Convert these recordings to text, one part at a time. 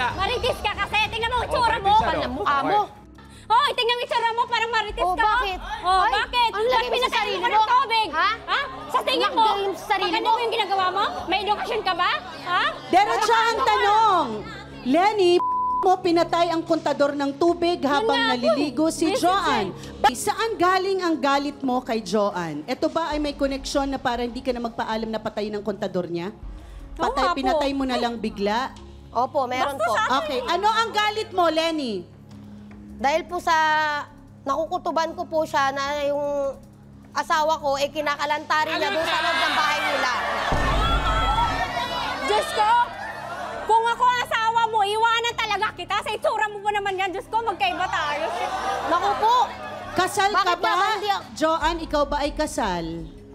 wala. Maritis ka kasi. Tingnan mo ang itsura mo. Mukha mo. Hoy, tingnan mo itsura mo. Parang maritis ka. Bakit? Oh, bakit? Ano lagay mo sa sarili mo? Ng tubig. Ha? Sa tingin mo? Lagay mo sa sarili Maganda mo? mo yung ginagawa mo? May edukasyon ka ba? Ha? Diretso ang tanong. Lenny, mo pinatay ang kontador ng tubig habang nga po. naliligo si This is Joanne. Saan galing ang galit mo kay Joanne? Ito ba ay may koneksyon na para hindi ka na magpaalam na patayin ang kontador niya? Oo nga po. Pinatay mo na lang bigla? Opo, meron po. Okay, ano ang galit mo, Lenny? Dahil po sa nakukutuban ko po siya na yung asawa ko, kinakalantari niya doon sa loob ng bahay nila. Diyos ko! Kung ako ang asawa mo, iwanan talaga kita. Sa itsura mo pa naman yan. Diyos ko, magkaiba tayo. Naku po! Kasal ka Bakit ba? nga hindi ako- Joanne, ikaw ba ay kasal?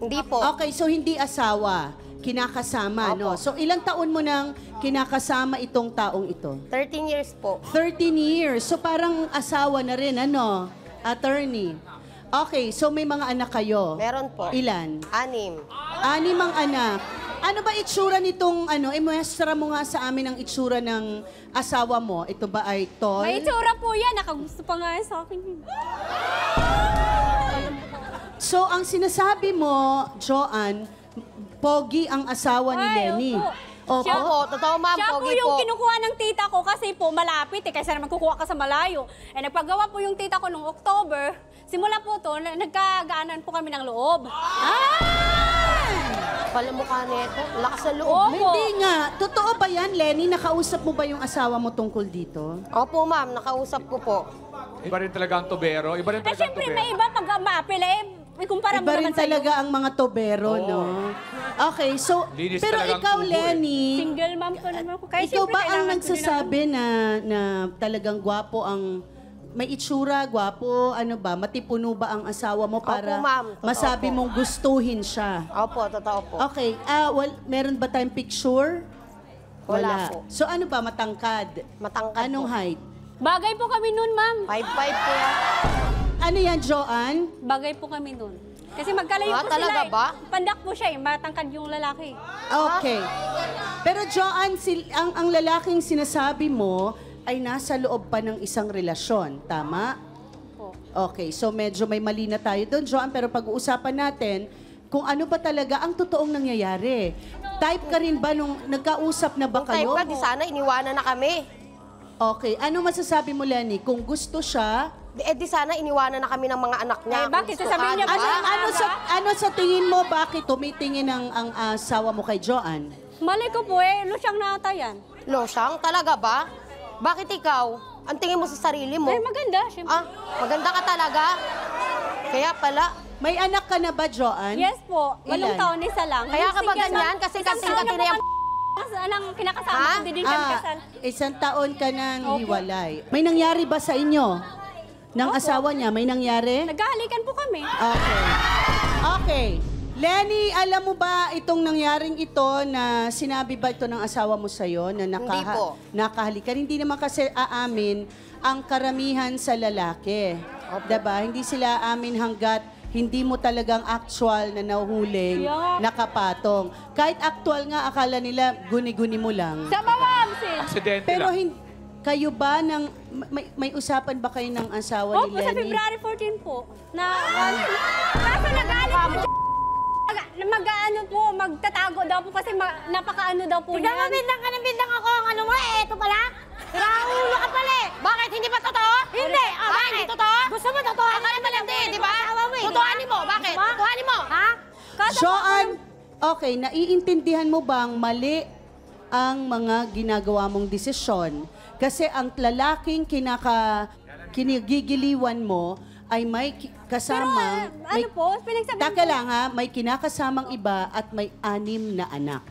Hindi po. Okay, so hindi asawa, kinakasama, no? Opo. So ilang taon mo nang kinakasama itong taong ito? 13 years po. 13 years. So parang asawa na rin, ano? Attorney. Okay, so may mga anak kayo? Meron po. Ilan? 6. 6 ang anak. Ano ba itsura nitong, imuestra mo nga sa amin ang itsura ng asawa mo. Ito ba ay tall? May itsura po yan. Nakagusto pa nga yan sa akin. So ang sinasabi mo, Joanne, pogi ang asawa ni Lenny. Opo. Siya Opo, totoo ma'am, Siya po pogi yung po. kinukuha ng tita ko kasi po malapit kaysa naman kukuha ka sa malayo. Nagpagawa po yung tita ko noong October. Simula po to, nagkagaanan po kami ng loob. Pala mukha nito. Lakas sa loob. Opo. Hindi nga. Totoo ba yan, Lenny? Nakausap mo ba yung asawa mo tungkol dito? Opo ma'am, nakausap ko po. Iba rin talaga ang tubero. Iba rin Eh, talaga ang syempre, tubero. may iba pag maapil kumpara mo Iba rin naman sa'yo. talaga ang mga tobero, no? Okay, so, Linis pero talagang ikaw, tubo, Lenny, Single mom ko naman ako. Kaya ikaw syempre, ba ang kailangan ko din nagsasabi na talagang gwapo ang, may itsura, gwapo, ano ba, matipuno ba ang asawa mo para Opo, ma'am. Totoo masabi po. mong gustuhin siya? Opo, totoo po. Okay, meron ba tayong picture? Wala po. So ano ba, matangkad? Matangkad Anong po. height? Bagay po kami nun, ma'am. 5'5" po yan. Ano yan, Joanne? Bagay po kami nun. Kasi magkalayo po talaga sila ba? Pandak po siya matangkad yung lalaki. Okay. Pero Joanne, ang lalaking sinasabi mo ay nasa loob pa ng isang relasyon. Tama? Po. Okay, so medyo may mali na tayo doon, Joanne. Pero pag-uusapan natin kung ano ba talaga ang totoong nangyayari. Type ka rin ba nung nagkausap na ba Kung tayo kayo? pa, di sana iniwanan na kami. Okay. Ano masasabi mo, Lenny? Kung gusto siya, Di sana iniwanan na kami ng mga anak niya. Eh, bakit? Kung Sasabihin niya gusto ba? ka, ano sa tingin mo, bakit tumitingin ang asawa mo kay Joanne? Malay ko po lusyang na ata yan. Losyang, talaga ba? Bakit ikaw? Ang tingin mo sa sarili mo? Eh, maganda, syempre. Maganda ka talaga? Kaya pala. May anak ka na ba, Joanne? Yes po, 8 Ilan? taon isa lang. Kaya ka ba ganyan? Kasi kasing-kati na yung... Anong kinakasama, Ha? hindi din kami kasal. Isang taon ka nang hiwalay. May nangyari ba sa inyo? Ng asawa niya, may nangyari? Naghahalikan po kami. Okay. Okay. Lenny, alam mo ba itong nangyaring ito na sinabi ba ito ng asawa mo sa'yo na Hindi po. nakahalikan? Hindi naman kasi aamin ang karamihan sa lalaki. Diba? Hindi sila aamin hanggat hindi mo talagang actual na nahuhuling Yeah. nakapatong. Kahit actual nga, akala nila guni-guni mo lang. Sama, ma'am, sis. Aksidente Pero lang. kayo ba, may usapan ba kayo ng asawa ni Opo, sa Lenny? February 14 po. Kaso nagalit po siya. Mag-ano po, magtatago daw po kasi napaka-ano daw po Tignan mo, niyan. bindang ka ng bindang ako. Ang ano mo ito pala? Raulo ka pala eh. Bakit? Hindi ba totoo? Hindi. Bakit? Hindi totoo? Gusto mo totoo? Akala mo lang di ba? Tutuhanin mo. Bakit? Tutuhanin mo. Ha? Joanne, okay, naiintindihan mo bang mali ang mga ginagawa mong desisyon? Kasi ang lalaking kinigigiliwan mo ay may kasama... Ano po, pinagsabihin Taka lang ha, may kinakasamang iba at may 6 na anak.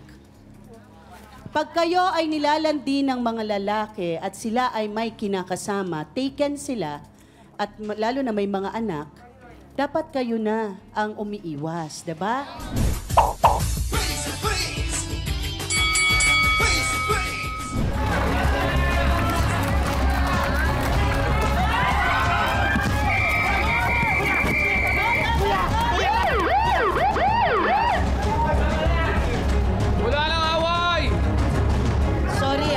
Pag kayo ay nilalandi ng mga lalaki at sila ay may kinakasama, taken sila, at lalo na may mga anak, dapat kayo na ang umiiwas, diba? Wala nang away! Sorry.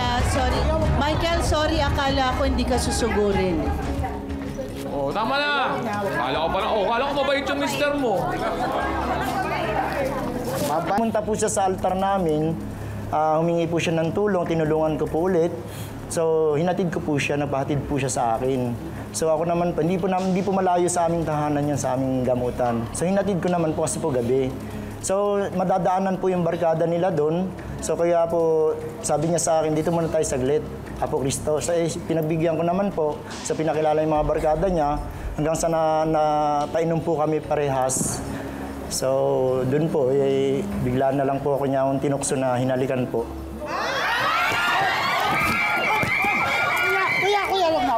Michael, sorry, akala ko hindi ka susugurin. Oh, tama na. Kala ko mabait yung mister mo. Pumunta po siya sa altar namin, humingi po siya ng tulong, tinulungan ko po ulit. So, hinatid ko po siya, napahatid po siya sa akin. So, ako naman po, hindi po malayo sa aming tahanan yan, sa aming gamutan. So, hinatid ko naman po kasi po gabi. So, madadaanan po yung barkada nila doon. So, kaya po, sabi niya sa akin, dito muna tayo saglit, Apo Kristo. So, pinagbigyan ko naman po, sa pinakilala yung mga barkada niya, hanggang sa napainom po kami parehas. So, doon po, bigla na lang po ako niya akong tinukso na hinalikan po. Kuya, wag na.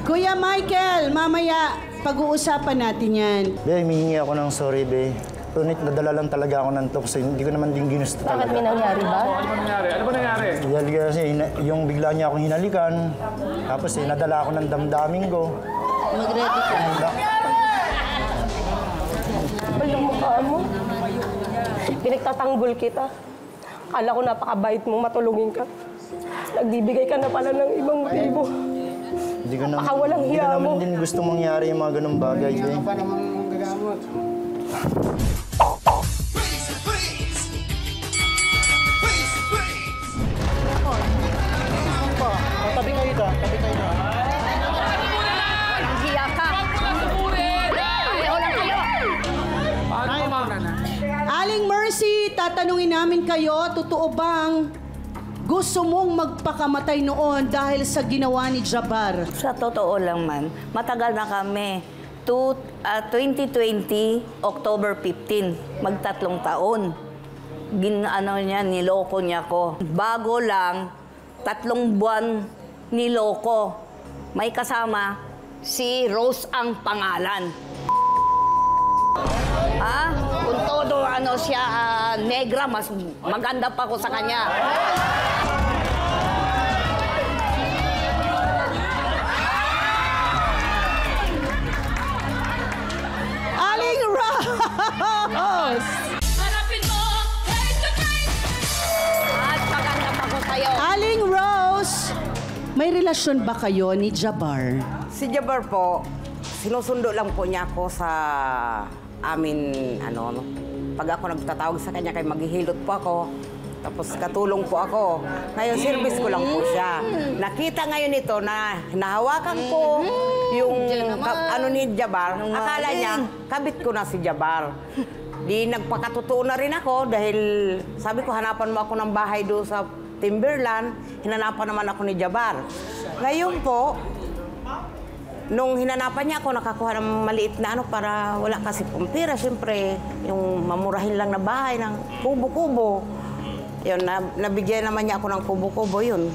Kuya Michael, mamaya pag-uusapan natin yan. Be, humihingi ako ng sorry, be. Tunit, nadala lang talaga ako ng tukso. Hindi ko naman din ginusto Bakit talaga. may nangyari ba? Ano ba nangyari? Ano ba nangyari? Dahil kasi yung bigla niya akong hinalikan, tapos nadala ako ng damdamin ko. Mag-ready ka. Kapal yung mukha mo. Pinagtatanggol kita. Kala ko napakabait mo, matulungin ka. Nagbibigay ka na pala ng ibang libo. Hindi ko naman, Baka walang hindi ko hiya naman mo. din gusto mangyari yung mga ganung bagay. Eh. Tabi kayo ka, tabi kayo ka. Hiya ka. Pareho lang kayo. Paano ba, ma'am? Aling Mercy, tatanungin namin kayo, totoo bang gusto mong magpakamatay noon dahil sa ginawa ni Jabbar? Sa totoo lang man, matagal na kami. 2020, October 15, magtatlong taon. Niloko niya ko. Bago lang, 3 buwan niloko. May kasama, si Rose ang pangalan. Kung todo siya negra, mas maganda pa ko sa kanya. Aling Rose! At maganda pa ko sa'yo. Aling Rose, may relasyon ba kayo ni Jabbar? Si Jabbar po, sinusundo lang po niya ako sa amin, pag ako nagtatawag sa kanya, kay maghihilot po ako. Tapos katulong po ako. Ngayon, service ko lang po siya. Nakita ngayon ito na nahawakan ko yung ni Jabbar. Akala niya, kabit ko na si Jabbar. Di nagpakatotoo na rin ako dahil sabi ko, hanapan mo ako ng bahay doon sa Timberland. Hinanapan naman ako ni Jabbar. Ngayon po, nung hinanapan niya ako, nakakuha ng maliit na para wala kasi pong pera. Siyempre, yung mamurahin lang na bahay ng kubo-kubo. Yun, nabigyan naman niya ako ng kubo-kubo yun.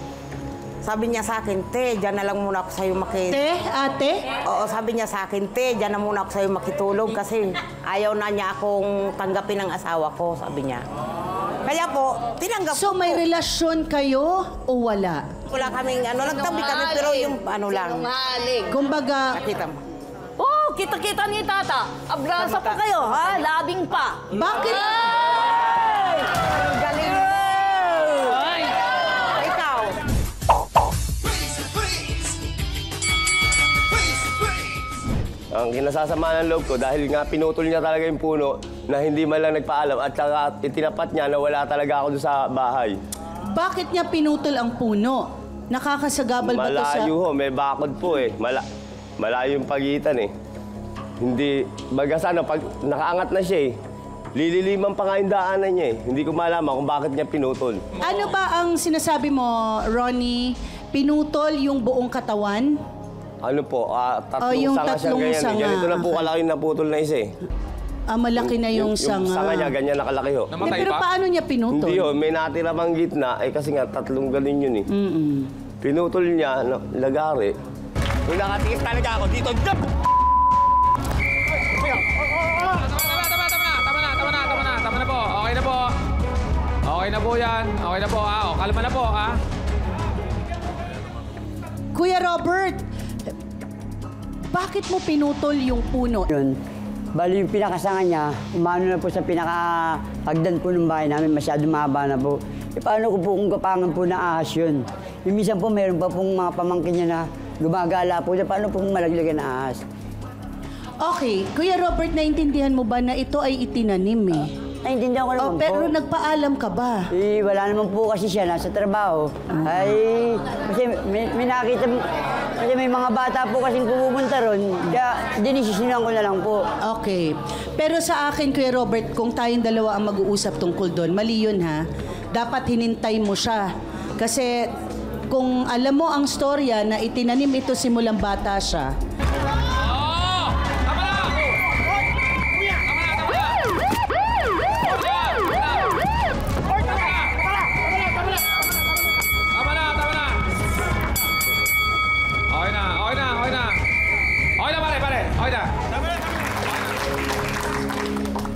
Sabi niya sa akin, te, dyan na lang muna ako sa'yo Te, ate? Oo, sabi niya sa akin, te, dyan na muna ako sa'yo makitulog kasi ayaw na niya akong tanggapin ng asawa ko, sabi niya. Kaya po, tinanggap So may relasyon kayo o wala? Wala kaming, nagtabi kami, pero yung lang. Sinungaling. Kumbaga, Nakita mo. Oh, kita-kita ni Tata. Abrasa pa kayo, ha? Labing pa. bakit? Galing. Ikaw. Ang kinasasama ng loob ko dahil nga pinutol niya talaga yung puno na hindi man lang nagpaalam at saka itinapat niya na wala talaga ako doon sa bahay. Bakit niya pinutol ang puno? Nakakasagabal ba to sa... Malayo ho, may bakod po eh. Malayo yung pagitan eh. Hindi, baga sana pag nakaangat na siya eh, lililiman pa nga yung daanan niya eh. Hindi ko malaman kung bakit niya pinutol. Ano ba ang sinasabi mo, Ronnie? Pinutol yung buong katawan? Ano po, tatlong yung sanga siya tatlong ganyan eh. sanga. Ganito na po kalaki naputol na isa eh. Malaki na yung Yung sanga. sanga niya, ganyan nakalaki ho. Namatay Pero pa? paano niya pinutol? Hindi ho, may natira pang gitna eh kasi nga tatlong ganun yun eh. Pinutol niya, lagari. Kung nakatiis talaga ako dito, Tama na po. Okay na po. Okay na po yan. Okay na po, ha? O, kalma na po, ha? Kuya Robert, bakit mo pinutol yung puno? Yun. Bali yung pinakasanga niya, umano na po sa pinakahagdan po ng bahay namin, masyado mahaba na po. E paano ko po kung kapangan po na ahas yun? Yung minsan po meron pa pong mga pamangkin niya na gumagala po siya, paano po malaglagan na ahas? Okay, Kuya Robert, naintindihan mo ba na ito ay itinanim eh? Naintindihan ko naman Oh, pero po. nagpaalam ka ba? Eh, wala naman po kasi siya, nasa trabaho. Ay, kasi may nakita, kasi may mga bata po kasing pupunta ron, kaya dinisisinan ko na lang po. Okay. Pero sa akin, Kuya Robert, kung tayong dalawa ang mag-uusap tungkol doon, mali yun ha. Dapat hinintay mo siya. Kasi kung alam mo ang storya na itinanim ito simulang bata siya,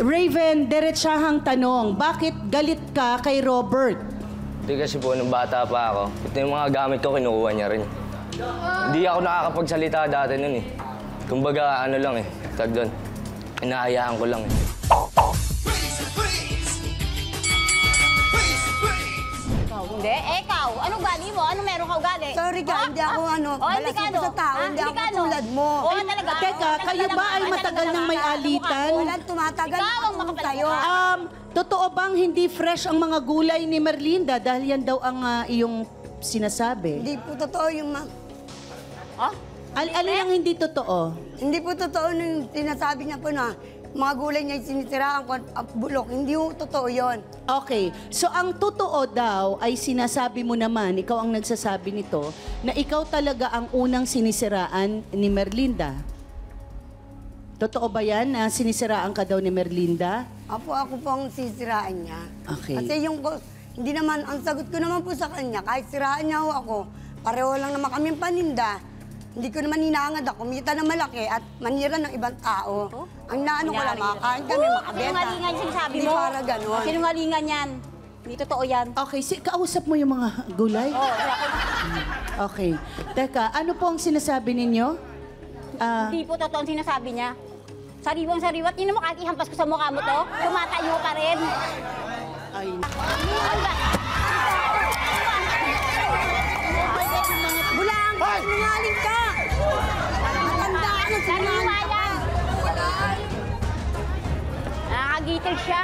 Raven, diretsahang tanong, bakit galit ka kay Robert? Hindi kasi po, nung bata pa ako, ito yung mga gamit ko, kinukuha niya rin. Hindi ako nakakapagsalita dati nun eh. Kumbaga, ano lang eh, tag doon. Inahayaan ko lang eh. Hindi, ikaw. Anong gali mo? Ano meron ka ugali? Sorry ka, hindi ako balasip sa tao, hindi ako tulad mo. Oo, talaga. Teka, kayo ba ay matagal nang may alitan? Walang tumatagal Ikaw ang ako makapalag sa'yo. Totoo bang hindi fresh ang mga gulay ni Merlinda dahil yan daw ang iyong sinasabi? Hindi po totoo yung Alin ang hindi totoo? Hindi po totoo nung sinasabi niya po na mga gulay niya sinisiraan ko at bulok. Hindi po totoo yon. Okay. So, ang totoo daw ay sinasabi mo naman, ikaw ang nagsasabi nito, na ikaw talaga ang unang sinisiraan ni Merlinda. Totoo ba yan na sinisiraan ka daw ni Merlinda? Ako po ang sisiraan niya. Okay. Kasi hindi naman, ang sagot ko naman po sa kanya, kahit siraan niya ako, pareho lang naman kaming paninda. Hindi ko naman hinangad ako, kumita na malaki at manira ng ibang tao. Ang naano ko lang, makakain kami, makabenta. Sinungalingan yung sinasabi Hindi mo. para ganon. Sinungalingan yan. Hindi totoo yan. Okay, kausap mo yung mga gulay? Oo, Okay. Teka, ano po ang sinasabi ninyo? Hindi po totoo ang sinasabi niya. Sariwang sariwat. Yun naman kahit ihampas ko sa mukha mo to, tumatayo pa rin. Ay. Bulang, sinungaling ka! Matanda ka na, sinungaling ka pa. Nakakagitil siya.